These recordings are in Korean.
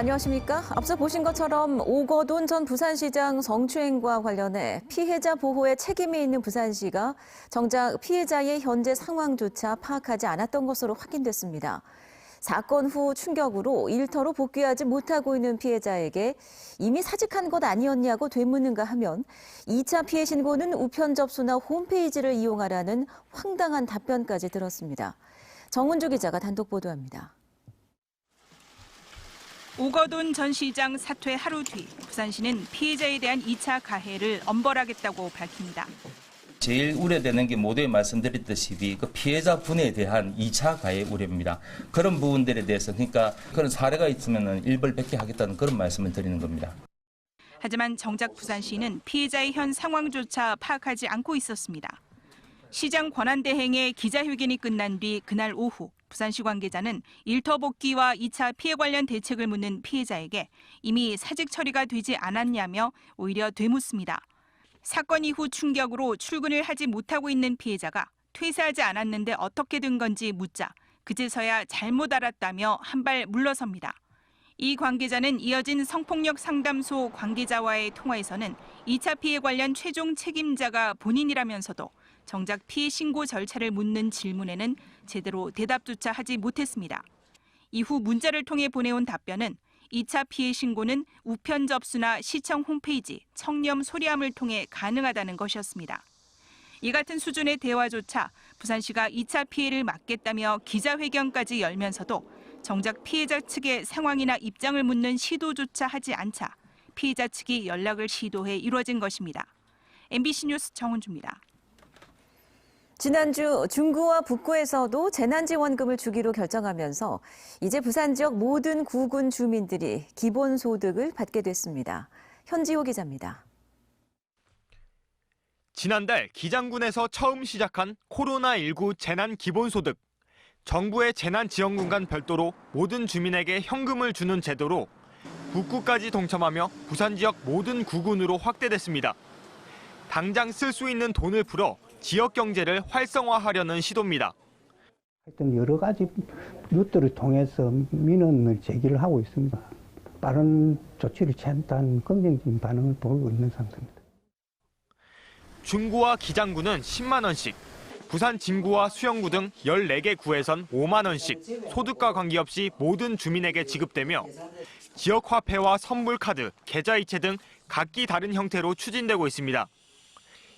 안녕하십니까? 앞서 보신 것처럼 오거돈 전 부산시장 성추행과 관련해 피해자 보호에 책임이 있는 부산시가 정작 피해자의 현재 상황조차 파악하지 않았던 것으로 확인됐습니다. 사건 후 충격으로 일터로 복귀하지 못하고 있는 피해자에게 이미 사직한 것 아니었냐고 되묻는가 하면 2차 피해 신고는 우편 접수나 홈페이지를 이용하라는 황당한 답변까지 들었습니다. 정은주 기자가 단독 보도합니다. 오거돈 전 시장 사퇴 하루 뒤 부산시는 피해자에 대한 2차 가해를 엄벌하겠다고 밝힙니다. 제일 우려되는 게 모두에 말씀드렸다시피 그 피해자 분에 대한 2차 가해 우려입니다. 그런 부분들에 대해서 그러니까 그런 사례가 있으면 일벌백계 하겠다는 그런 말씀을 드리는 겁니다. 하지만 정작 부산시는 피해자의 현 상황조차 파악하지 않고 있었습니다. 시장 권한대행의 기자회견이 끝난 뒤 그날 오후 부산시 관계자는 일터 복귀와 2차 피해 관련 대책을 묻는 피해자에게 이미 사직 처리가 되지 않았냐며 오히려 되묻습니다. 사건 이후 충격으로 출근을 하지 못하고 있는 피해자가 퇴사하지 않았는데 어떻게 된 건지 묻자 그제서야 잘못 알았다며 한 발 물러섭니다. 이 관계자는 이어진 성폭력 상담소 관계자와의 통화에서는 2차 피해 관련 최종 책임자가 본인이라면서도 정작 피해 신고 절차를 묻는 질문에는 제대로 대답조차 하지 못했습니다. 이후 문자를 통해 보내온 답변은 2차 피해 신고는 우편 접수나 시청 홈페이지, 청렴 소리함을 통해 가능하다는 것이었습니다. 이 같은 수준의 대화조차 부산시가 2차 피해를 막겠다며 기자회견까지 열면서도 정작 피해자 측의 상황이나 입장을 묻는 시도조차 하지 않자 피해자 측이 연락을 시도해 이루어진 것입니다. MBC 뉴스 정은주입니다. 지난주 중구와 북구에서도 재난지원금을 주기로 결정하면서 이제 부산 지역 모든 구군 주민들이 기본소득을 받게 됐습니다. 현지호 기자입니다. 지난달 기장군에서 처음 시작한 코로나19 재난기본소득. 정부의 재난지원금과 별도로 모든 주민에게 현금을 주는 제도로 북구까지 동참하며 부산 지역 모든 구군으로 확대됐습니다. 당장 쓸 수 있는 돈을 풀어 지역 경제를 활성화하려는 시도입니다. 하여튼 여러 가지 루트를 통해서 민원을 제기를 하고 있습니다. 빠른 조치를 취한다는 긍정적인 반응을 보이고 있는 상태입니다. 중구와 기장구는 10만 원씩, 부산 진구와 수영구 등 14개 구에선 5만 원씩 소득과 관계없이 모든 주민에게 지급되며 지역 화폐와 선물 카드, 계좌이체 등 각기 다른 형태로 추진되고 있습니다.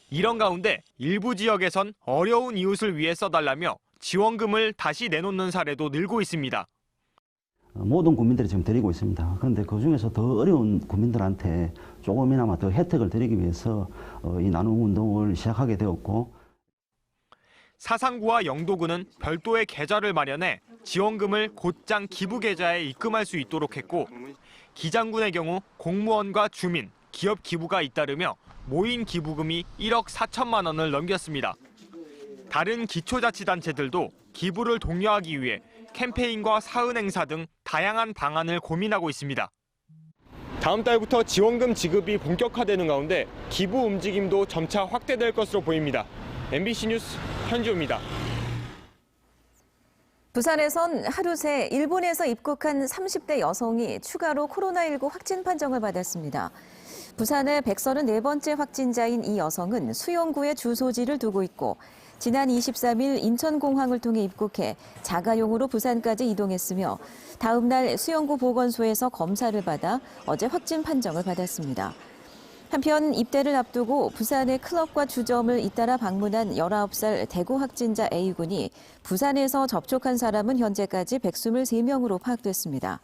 이런 가운데 일부 지역에선 어려운 이웃을 위해 써달라며 지원금을 다시 내놓는 사례도 늘고 있습니다. 모든 국민들이 지금 드리고 있습니다. 그런데 그중에서 더 어려운 국민들한테 조금이나마 더 혜택을 드리기 위해서 이 나눔 운동을 시작하게 되었고, 사상구와 영도구는 별도의 계좌를 마련해 지원금을 곧장 기부 계좌에 입금할 수 있도록 했고, 기장군의 경우 공무원과 주민, 기업 기부가 잇따르며 모인 기부금이 1억 4천만 원을 넘겼습니다. 다른 기초자치단체들도 기부를 독려하기 위해 캠페인과 사은 행사 등 다양한 방안을 고민하고 있습니다. 다음 달부터 지원금 지급이 본격화되는 가운데 기부 움직임도 점차 확대될 것으로 보입니다. MBC 뉴스 현지호입니다. 부산에선 하루 새 일본에서 입국한 30대 여성이 추가로 코로나19 확진 판정을 받았습니다. 부산의 134번째 확진자인 이 여성은 수영구에 주소지를 두고 있고 지난 23일 인천공항을 통해 입국해 자가용으로 부산까지 이동했으며 다음 날 수영구 보건소에서 검사를 받아 어제 확진 판정을 받았습니다. 한편 입대를 앞두고 부산의 클럽과 주점을 잇따라 방문한 19살 대구 확진자 A군이 부산에서 접촉한 사람은 현재까지 123명으로 파악됐습니다.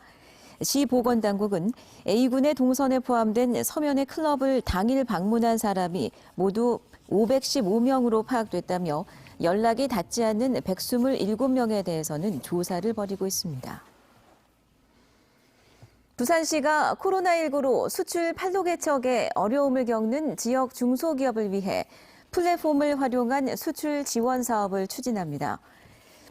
시 보건당국은 A군의 동선에 포함된 서면의 클럽을 당일 방문한 사람이 모두 515명으로 파악됐다며 연락이 닿지 않는 127명에 대해서는 조사를 벌이고 있습니다. 부산시가 코로나19로 수출 판로 개척에 어려움을 겪는 지역 중소기업을 위해 플랫폼을 활용한 수출 지원 사업을 추진합니다.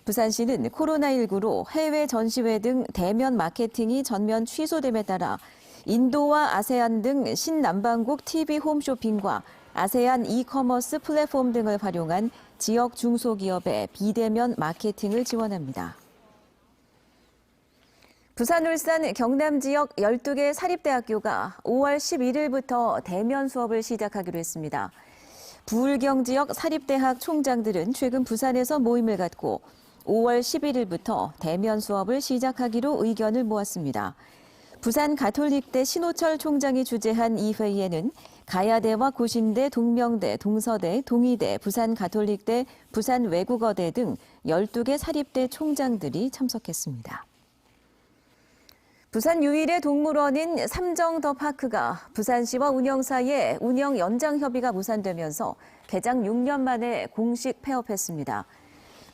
부산시는 코로나19로 해외 전시회 등 대면 마케팅이 전면 취소됨에 따라 인도와 아세안 등 신남방국 TV 홈쇼핑과 아세안 이커머스 플랫폼 등을 활용한 지역 중소기업의 비대면 마케팅을 지원합니다. 부산, 울산, 경남 지역 12개 사립대학교가 5월 11일부터 대면 수업을 시작하기로 했습니다. 부울경 지역 사립대학 총장들은 최근 부산에서 모임을 갖고 5월 11일부터 대면 수업을 시작하기로 의견을 모았습니다. 부산 가톨릭대 신호철 총장이 주재한 이 회의에는 가야대와 고신대, 동명대, 동서대, 동의대, 부산 가톨릭대, 부산 외국어대 등 12개 사립대 총장들이 참석했습니다. 부산 유일의 동물원인 삼정더파크가 부산시와 운영사의 운영 연장 협의가 무산되면서 개장 6년 만에 공식 폐업했습니다.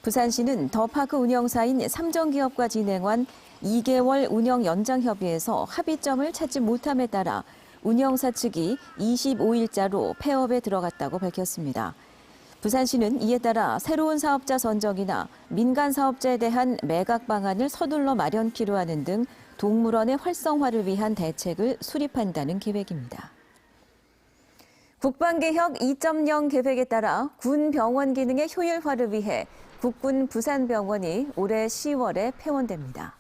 부산시는 더파크 운영사인 삼정기업과 진행한 2개월 운영 연장 협의에서 합의점을 찾지 못함에 따라 운영사 측이 25일자로 폐업에 들어갔다고 밝혔습니다. 부산시는 이에 따라 새로운 사업자 선정이나 민간 사업자에 대한 매각 방안을 서둘러 마련키로 하는 등 동물원의 활성화를 위한 대책을 수립한다는 계획입니다. 국방개혁 2.0 계획에 따라 군 병원 기능의 효율화를 위해 국군 부산병원이 올해 10월에 폐원됩니다.